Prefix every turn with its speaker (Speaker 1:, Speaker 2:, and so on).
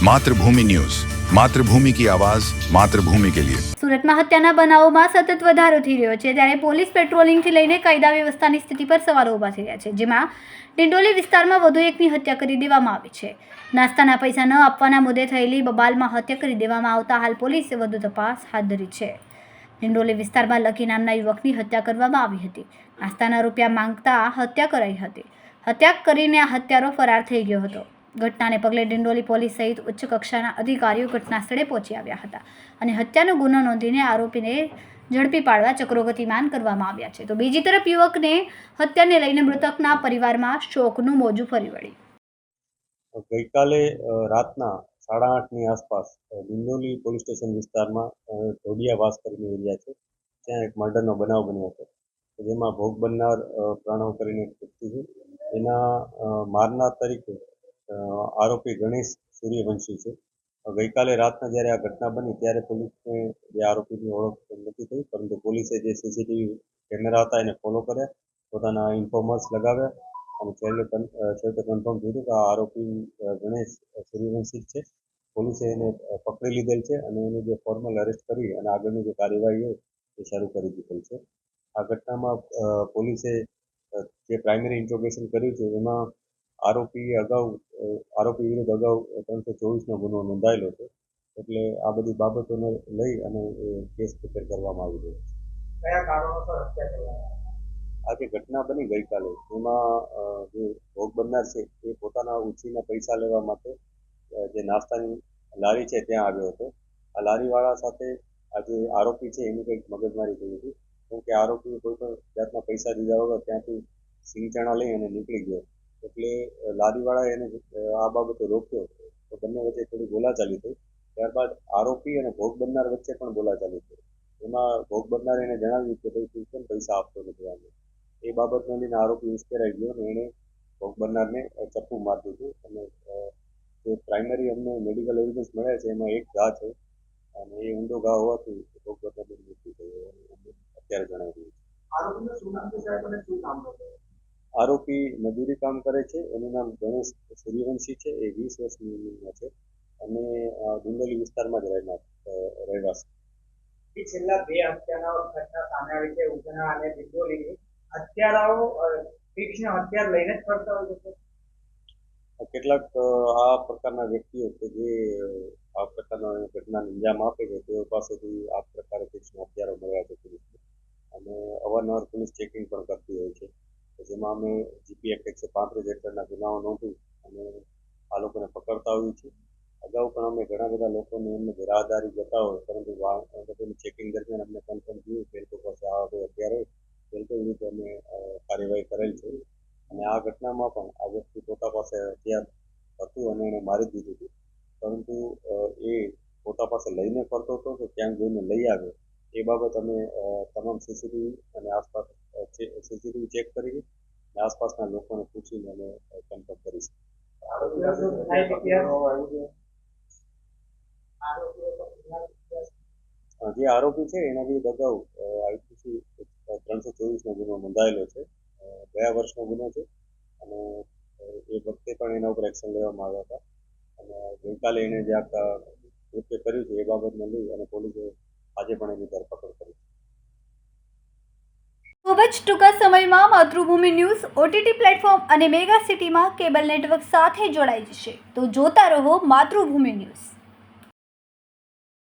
Speaker 1: Mathrubhumi news, Mathrubhumi की आवाज, मातृभूमि के लिए।
Speaker 2: સુરતમાં હત્યાના બનાવોમાં સતત વધારો થઈ રહ્યો છે, ત્યારે પોલીસ પેટ્રોલિંગથી લઈને કાયદા વ્યવસ્થાની સ્થિતિ પર સવાલો ઊભા થઈ રહ્યા છે, જેમાં ડિંડોલી વિસ્તારમાં વધુ એકની હત્યા કરી દેવામાં આવી છે। નાસ્તાના પૈસા ન આપવાના મુદ્દે થયેલી બબાલમાં હત્યા કરી દેવામાં આવતા હાલ પોલીસે વધુ તપાસ હાથ ધરી છે। ડિંડોલી વિસ્તારમાં લકી નામના યુવકની હત્યા કરવામાં આવી હતી। નાસ્તાના રૂપિયા માંગતા હત્યા કરાઈ હતી। હત્યા કરીને આ હત્યારો ફરાર થઈ ગયો હતો। ઘટનાને પગલે ડિંડોલી પોલીસ સહિત ઉચ્ચ કક્ષાના અધિકારીઓ ઘટના સ્થળે પહોંચી આવ્યા હતા અને હત્યાનો ગુનો નોંધીને આરોપીને ઝડપી પાડવા ચક્રો ગતિમાન કરવામાં આવ્યા છે। તો બીજી તરફ યુવકને હત્યાને લઈને મૃતકના પરિવારમાં શોકનું મોજું ફરી વળ્યું।
Speaker 3: ગઈકાલે રાતના 8:30ની આસપાસ ડિંડોલી પોલીસ સ્ટેશન વિસ્તારમાં ઢોડિયાવાસ કરીને એરિયા છે, ત્યાં એક મર્ડરનો બનાવ બન્યો હતો, જેમાં ભોગ બનનાર પ્રણવ કરીને એક વ્યક્તિ છે, એના મારનાર તરીકે આરોપી ગણેશ સૂર્યવંશી છે। ગઈકાલે રાતના જ્યારે આ ઘટના બની ત્યારે પોલીસને જે આરોપીની ઓળખ નથી થઈ, પરંતુ પોલીસે જે સીસીટીવી કેમેરા હતા એને ફોલો કર્યા, પોતાના ઇન્ફોર્મર્સ લગાવ્યા અને છેવટે કન્ફર્મ થયું કે આ આરોપી ગણેશ સૂર્યવંશી છે। પોલીસે એને પકડી લીધેલ છે અને એની જે ફોર્મલ અરેસ્ટ કરી અને આગળની જે કાર્યવાહી હોય એ શરૂ કરી દીધેલ છે। આ ઘટનામાં પોલીસે જે પ્રાઇમરી ઇન્ટ્રોગેશન કર્યું છે એમાં આરોપી વિરુદ્ધ અગાઉ 324નો ગુનો નોંધાયેલો છે, એટલે આ બધી બાબતોને લઈ અને કેસ પ્રિપેર કરવામાં આવી રહ્યો છે।
Speaker 4: કયા કારણોસર હત્યા કરવામાં
Speaker 3: આ જે ઘટના બની ગઈકાલે એમાં જે ભોગ બનનાર છે એ પોતાના ઉછીના પૈસા લેવા માટે જે નાસ્તાની લારી છે ત્યાં આવ્યો હતો। આ લારીવાળા સાથે આ જે આરોપી છે એની કંઈક મગજમારી થઈ હતી, કેમ કે આરોપીએ કોઈ પણ જાતના પૈસા દીધા વગર ત્યાંથી સિંગ ચણા લઈ અને નીકળી ગયો, એટલે લારીવાળાએ એને આ બાબતે રોક્યો તો બંને વચ્ચે થોડી બોલાચાલી થઈ। ત્યારબાદ આરોપી અને ભોગ બનનાર વચ્ચે પણ બોલાચાલી થઈ। એમાં ભોગ બનનારે એને જણાવ્યું કે ભાઈ તું કેમ પૈસા આપતો નથી આને, એ બાબતને લઈને આરોપી ઉશ્કેરાઈ ગયો અને એણે ભોગ બનનારને ચપ્પુ મારી દીધું અને જે પ્રાઇમરી અમને મેડિકલ એવિડન્સ મળ્યા છે એમાં એક ઘા છે અને એ ઊંડો ઘા હોવાથી ભોગ બનનારનું મૃત્યુ થયું અત્યારે જણાવી રહ્યું છે।
Speaker 4: આરોપીનું શું નામ છે સાહેબ અને શું કામ કરે?
Speaker 3: આરોપી મજૂરી કામ કરે છે, એનું નામ ગણેશ સૂર્યવંશી છે, એ 20 વર્ષની ઉંમરનો છે અને ડિંડોલી વિસ્તારમાં જ રહેવાસી।
Speaker 4: છેલ્લા 2 હત્યાના ઘટના સામે આવી છે, ઉધના અને ડિંડોલીની। હત્યારાઓ તીક્ષ્ણ હથિયાર લઈને જ ફરતા હોય છે।
Speaker 3: કેટલાક આ પ્રકારના વ્યક્તિઓ કે જે આ પ્રકારના ઘટનાને અંજામ આપે છે તેઓ પાસેથી આ પ્રકારે તીક્ષ્ણ હથિયારો મળ્યા છે પોલીસને, અને અવારનવાર પોલીસ ચેકિંગ પણ કરતી હોય છે, જેમાં અમે જીપી એક્ટ 135 હેઠળના ગુનાઓ નોંધી અને આ લોકોને પકડતા હોઈએ છીએ। અગાઉ પણ અમે ઘણા બધા લોકોને એમને રાહદારી જતા હોય, પરંતુ લોકોની ચેકિંગ દરમિયાન અમને કન્ફર્મ થયું કે એ લોકો પાસે આવા કોઈ હથિયાર હોય તે લોકો વિરુદ્ધ અમે કાર્યવાહી કરેલ છે। અને આ ઘટનામાં પણ આ વ્યક્તિ પોતા પાસે હથિયાર હતું અને એને મારી દીધું હતું, પરંતુ એ પોતા પાસે લઈને ફરતો હતો કે ક્યાંક જઈને લઈ આવ્યો એ બાબત અમે તમામ સીસીટીવી અને આસપાસ સીસીટીવી ચેક કરી અને આસપાસના લોકોને પૂછીને અમે કન્ફર્મ કરીશું। જે આરોપી છે એના વિરુદ્ધ અગાઉ આઈપીસી 324નો ગુનો નોંધાયેલો છે, ગયા વર્ષનો ગુનો છે અને એ વખતે પણ એના ઉપર એક્શન લેવામાં આવ્યા હતા અને ગઈકાલે એને જે આ કૃત્ય કર્યું છે એ બાબતને લઈ અને પોલીસે આજે પણ એની ધરપકડ કરી છે।
Speaker 2: ખૂબ જ ટૂંકા સમયમાં માતૃભૂમિ ન્યૂઝ ઓટીટી પ્લેટફોર્મ અને મેગા સિટીમાં કેબલ નેટવર્ક સાથે જોડાઈ જશે, તો જોતા રહો માતૃભૂમિ ન્યૂઝ।